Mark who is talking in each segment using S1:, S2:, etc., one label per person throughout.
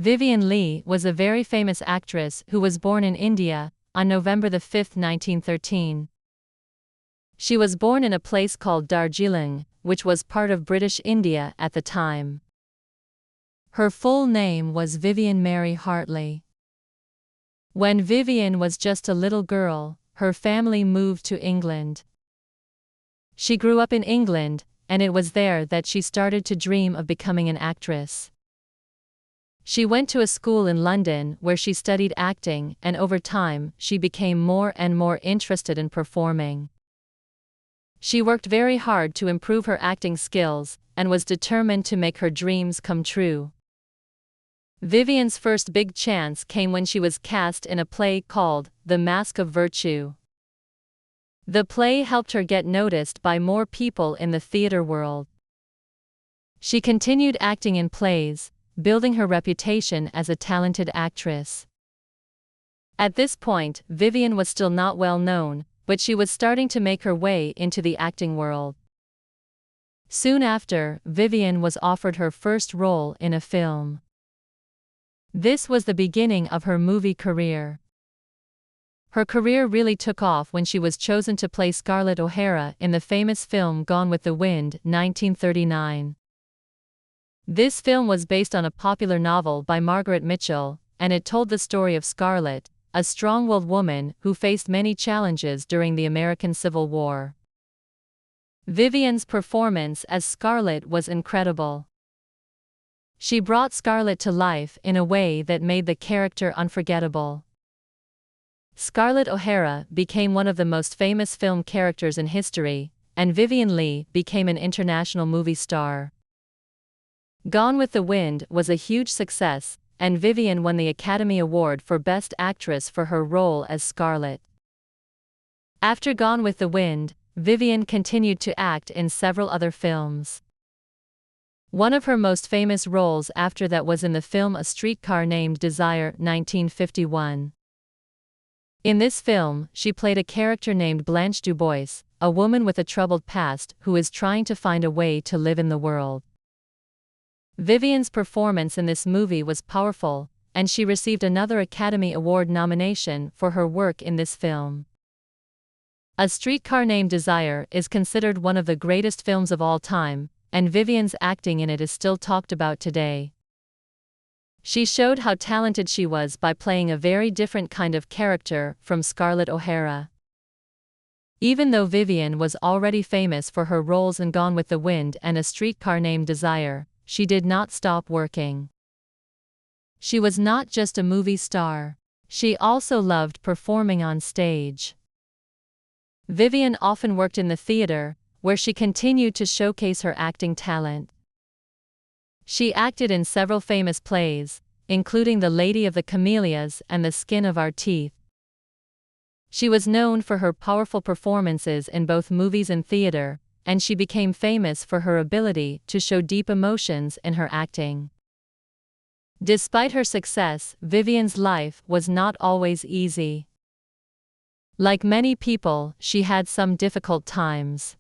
S1: Vivien Leigh was a very famous actress who was born in India on November 5, 1913. She was born in a place called Darjeeling, which was part of British India at the time. Her full name was Vivien Mary Hartley. When Vivien was just a little girl, her family moved to England. She grew up in England, and it was there that she started to dream of becoming an actress. She went to a school in London where she studied acting, and over time, she became more and more interested in performing. She worked very hard to improve her acting skills, and was determined to make her dreams come true. Vivien's first big chance came when she was cast in a play called The Mask of Virtue. The play helped her get noticed by more people in the theater world. She continued acting in plays, building her reputation as a talented actress. At this point, Vivien was still not well known, but she was starting to make her way into the acting world. Soon after, Vivien was offered her first role in a film. This was the beginning of her movie career. Her career really took off when she was chosen to play Scarlett O'Hara in the famous film Gone with the Wind, 1939. This film was based on a popular novel by Margaret Mitchell, and it told the story of Scarlett, a strong-willed woman who faced many challenges during the American Civil War. Vivien's performance as Scarlett was incredible. She brought Scarlett to life in a way that made the character unforgettable. Scarlett O'Hara became one of the most famous film characters in history, and Vivien Leigh became an international movie star. Gone with the Wind was a huge success, and Vivien won the Academy Award for Best Actress for her role as Scarlett. After Gone with the Wind, Vivien continued to act in several other films. One of her most famous roles after that was in the film A Streetcar Named Desire, 1951. In this film, she played a character named Blanche Dubois, a woman with a troubled past who is trying to find a way to live in the world. Vivien's performance in this movie was powerful, and she received another Academy Award nomination for her work in this film. A Streetcar Named Desire is considered one of the greatest films of all time, and Vivien's acting in it is still talked about today. She showed how talented she was by playing a very different kind of character from Scarlett O'Hara. Even though Vivien was already famous for her roles in Gone with the Wind and A Streetcar Named Desire, she did not stop working. She was not just a movie star. She also loved performing on stage. Vivien often worked in the theater, where she continued to showcase her acting talent. She acted in several famous plays, including The Lady of the Camellias and The Skin of Our Teeth. She was known for her powerful performances in both movies and theater, and she became famous for her ability to show deep emotions in her acting. Despite her success, Vivien's life was not always easy. Like many people, she had some difficult times.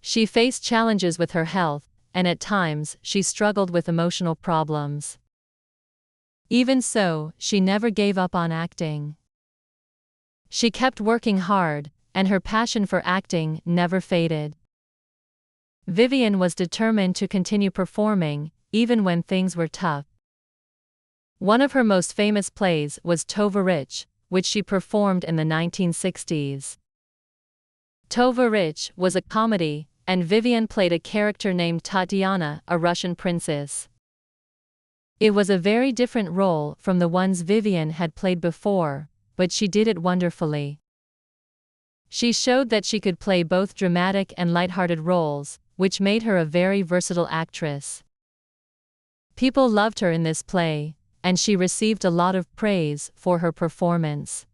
S1: She faced challenges with her health, and at times she struggled with emotional problems. Even so, she never gave up on acting. She kept working hard, and her passion for acting never faded. Vivien was determined to continue performing, even when things were tough. One of her most famous plays was Tova Rich, which she performed in the 1960s. Tova Rich was a comedy, and Vivien played a character named Tatiana, a Russian princess. It was a very different role from the ones Vivien had played before, but she did it wonderfully. She showed that she could play both dramatic and lighthearted roles, which made her a very versatile actress. People loved her in this play, and she received a lot of praise for her performance.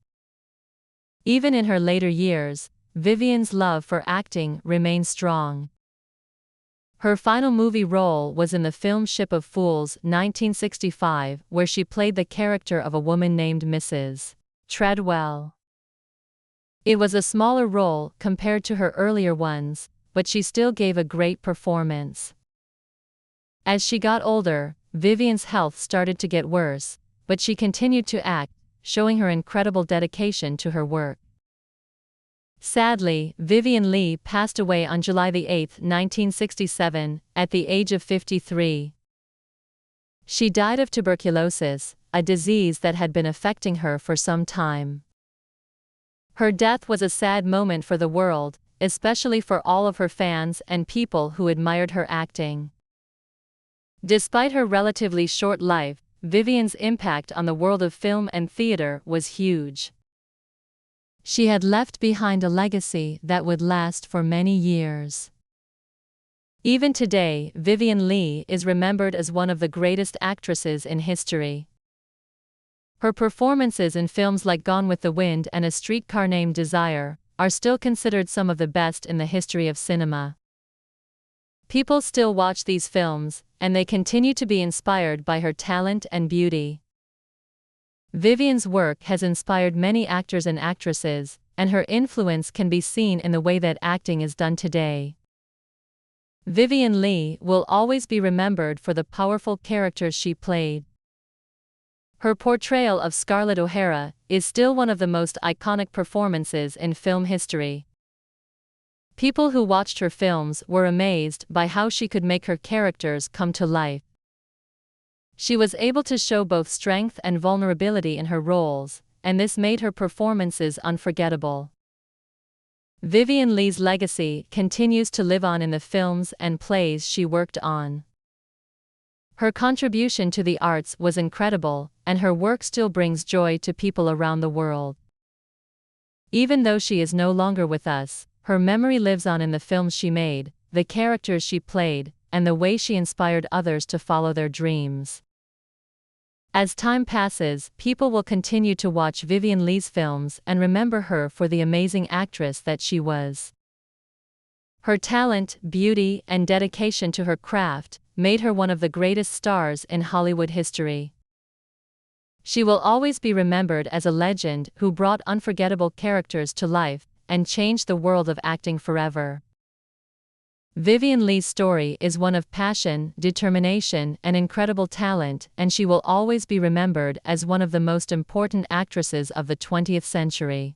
S1: Even in her later years, Vivien's love for acting remained strong. Her final movie role was in the film Ship of Fools, 1965, where she played the character of a woman named Mrs. Treadwell. It was a smaller role compared to her earlier ones, but she still gave a great performance. As she got older, Vivien's health started to get worse, but she continued to act, showing her incredible dedication to her work. Sadly, Vivien Leigh passed away on July 8, 1967, at the age of 53. She died of tuberculosis, a disease that had been affecting her for some time. Her death was a sad moment for the world, especially for all of her fans and people who admired her acting. Despite her relatively short life, Vivien's impact on the world of film and theater was huge. She had left behind a legacy that would last for many years. Even today, Vivien Leigh is remembered as one of the greatest actresses in history. Her performances in films like Gone with the Wind and A Streetcar Named Desire are still considered some of the best in the history of cinema. People still watch these films, and they continue to be inspired by her talent and beauty. Vivien's work has inspired many actors and actresses, and her influence can be seen in the way that acting is done today. Vivien Leigh will always be remembered for the powerful characters she played. Her portrayal of Scarlett O'Hara is still one of the most iconic performances in film history. People who watched her films were amazed by how she could make her characters come to life. She was able to show both strength and vulnerability in her roles, and this made her performances unforgettable. Vivien Leigh's legacy continues to live on in the films and plays she worked on. Her contribution to the arts was incredible, and her work still brings joy to people around the world. Even though she is no longer with us, her memory lives on in the films she made, the characters she played, and the way she inspired others to follow their dreams. As time passes, people will continue to watch Vivien Leigh's films and remember her for the amazing actress that she was. Her talent, beauty, and dedication to her craft made her one of the greatest stars in Hollywood history. She will always be remembered as a legend who brought unforgettable characters to life and changed the world of acting forever. Vivien Leigh's story is one of passion, determination, and incredible talent, and she will always be remembered as one of the most important actresses of the 20th century.